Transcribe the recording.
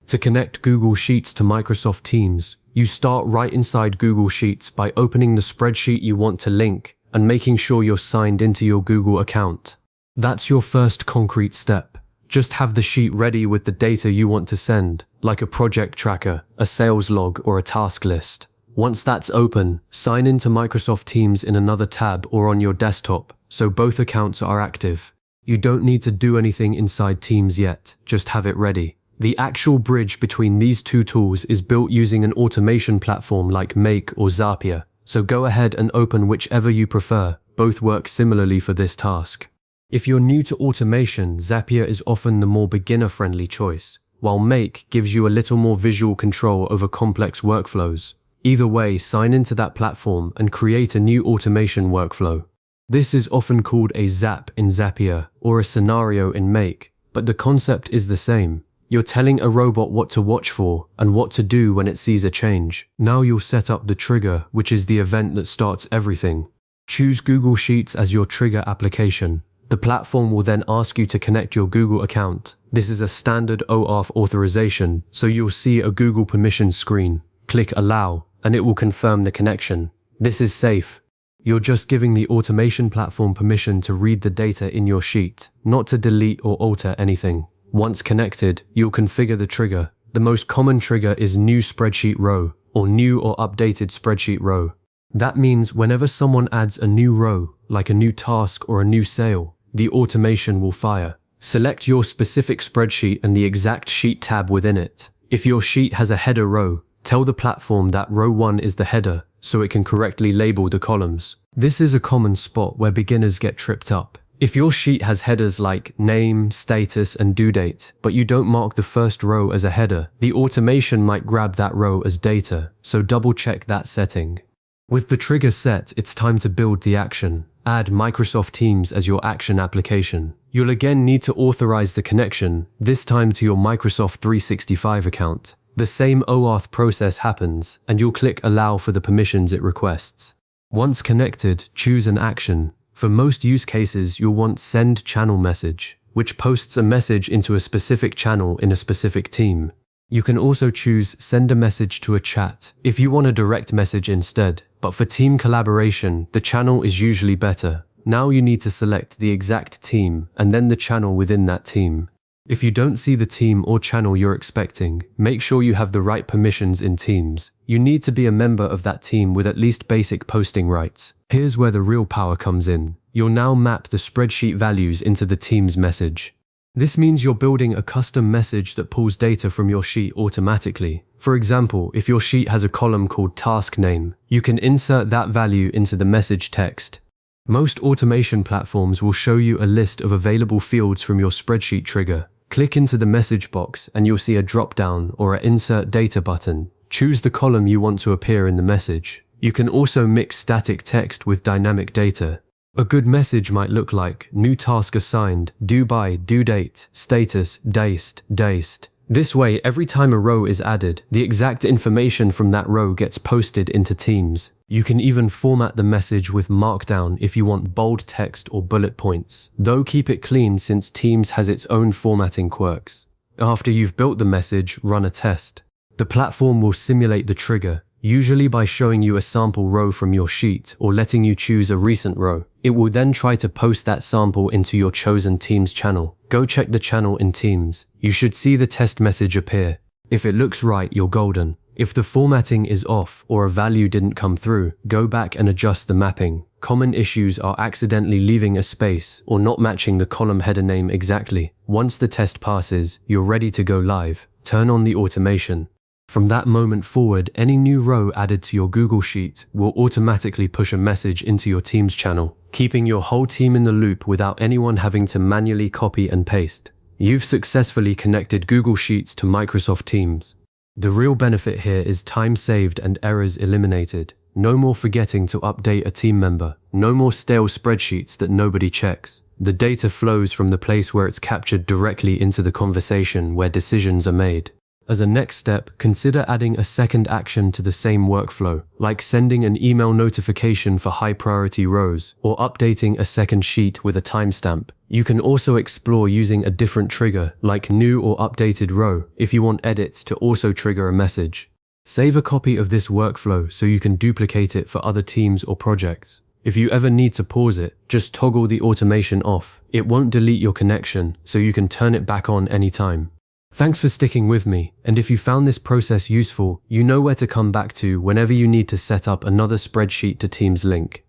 To connect Google Sheets to Microsoft Teams, you start right inside Google Sheets by opening the spreadsheet you want to link and making sure you're signed into your Google account. That's your first concrete step. Just have the sheet ready with the data you want to send, like a project tracker, a sales log, or a task list. Once that's open, sign into Microsoft Teams in another tab or on your desktop, so both accounts are active. You don't need to do anything inside Teams yet, just have it ready. The actual bridge between these two tools is built using an automation platform like Make or Zapier, so go ahead and open whichever you prefer. Both work similarly for this task. If you're new to automation, Zapier is often the more beginner-friendly choice, while Make gives you a little more visual control over complex workflows. Either way, sign into that platform and create a new automation workflow. This is often called a Zap in Zapier or a scenario in Make, but the concept is the same. You're telling a robot what to watch for and what to do when it sees a change. Now you'll set up the trigger, which is the event that starts everything. Choose Google Sheets as your trigger application. The platform will then ask you to connect your Google account. This is a standard OAuth authorization, so you'll see a Google permissions screen. Click Allow, and it will confirm the connection. This is safe. You're just giving the automation platform permission to read the data in your sheet, not to delete or alter anything. Once connected, you'll configure the trigger. The most common trigger is New Spreadsheet Row, or New or Updated Spreadsheet Row. That means whenever someone adds a new row, like a new task or a new sale, the automation will fire. Select your specific spreadsheet and the exact sheet tab within it. If your sheet has a header row, tell the platform that row 1 is the header, so it can correctly label the columns. This is a common spot where beginners get tripped up. If your sheet has headers like name, status, and due date, but you don't mark the first row as a header, the automation might grab that row as data, so double check that setting. With the trigger set, it's time to build the action. Add Microsoft Teams as your action application. You'll again need to authorize the connection, this time to your Microsoft 365 account. The same OAuth process happens, and you'll click Allow for the permissions it requests. Once connected, choose an action. For most use cases, you'll want Send Channel Message, which posts a message into a specific channel in a specific team. You can also choose Send a Message to a Chat if you want a direct message instead, but for team collaboration, the channel is usually better. Now you need to select the exact team and then the channel within that team. If you don't see the team or channel you're expecting, make sure you have the right permissions in Teams. You need to be a member of that team with at least basic posting rights. Here's where the real power comes in. You'll now map the spreadsheet values into the Teams message. This means you're building a custom message that pulls data from your sheet automatically. For example, if your sheet has a column called Task Name, you can insert that value into the message text. Most automation platforms will show you a list of available fields from your spreadsheet trigger. Click into the message box and you'll see a drop-down or an Insert Data button. Choose the column you want to appear in the message. You can also mix static text with dynamic data. A good message might look like New Task Assigned, Due By, Due Date, Status, Daced. This way, every time a row is added, the exact information from that row gets posted into Teams. You can even format the message with Markdown if you want bold text or bullet points, though keep it clean since Teams has its own formatting quirks. After you've built the message, run a test. The platform will simulate the trigger, usually by showing you a sample row from your sheet or letting you choose a recent row. It will then try to post that sample into your chosen Teams channel. Go check the channel in Teams. You should see the test message appear. If it looks right, you're golden. If the formatting is off or a value didn't come through, go back and adjust the mapping. Common issues are accidentally leaving a space or not matching the column header name exactly. Once the test passes, you're ready to go live. Turn on the automation. From that moment forward, any new row added to your Google Sheet will automatically push a message into your Teams channel, keeping your whole team in the loop without anyone having to manually copy and paste. You've successfully connected Google Sheets to Microsoft Teams. The real benefit here is time saved and errors eliminated. No more forgetting to update a team member. No more stale spreadsheets that nobody checks. The data flows from the place where it's captured directly into the conversation where decisions are made. As a next step, consider adding a second action to the same workflow, like sending an email notification for high-priority rows or updating a second sheet with a timestamp. You can also explore using a different trigger, like new or updated row, if you want edits to also trigger a message. Save a copy of this workflow so you can duplicate it for other teams or projects. If you ever need to pause it, just toggle the automation off. It won't delete your connection, so you can turn it back on anytime. Thanks for sticking with me, and if you found this process useful, you know where to come back to whenever you need to set up another spreadsheet to Teams link.